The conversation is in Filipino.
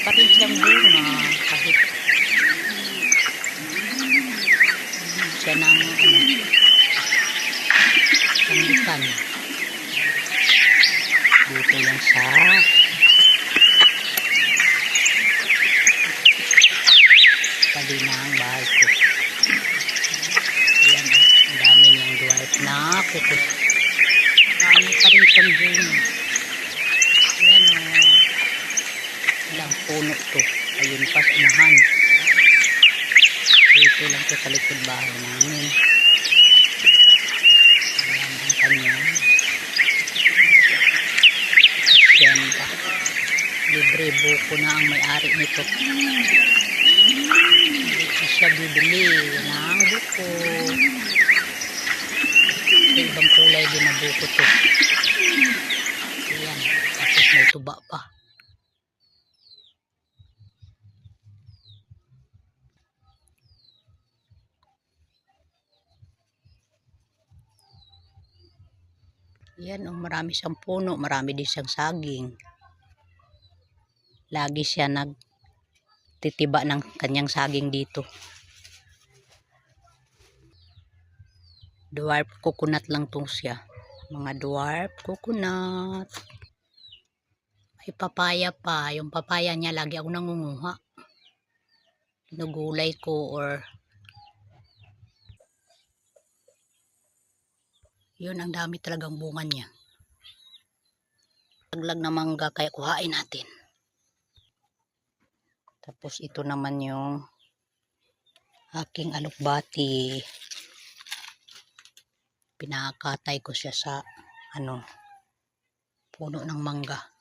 pa rin siyang bunga kahit siya ng sandikan. Dito lang sa tabi ng bahay ko. Ayan, ang dami niyang dwarf na kukus. Dami pa rin siyang bunga. Ayan ilang puno to. Ayun pa sa unahan. Dito lang to sa likod bahay namin. Ayan ang kanyang asyenda. Libre buko na ang may-ari nito. Dito siya bibili ng buko. Ibang kulay din na buko to. Ayan, tapos may tuba pa. Yan, marami siyang puno, marami din siyang saging. Lagi siya nagtitiba ng kanyang saging dito. Dwarf coconut lang tong siya. Mga dwarf coconut. May papaya pa. Yung papaya niya lagi ako nangunguha. Ginugulay ko or yun, ang dami talagang bunga niya. Taglag na mangga kaya kuhain natin. Tapos ito naman yung aking alokbati. Pinakatay ko siya sa puno ng mangga.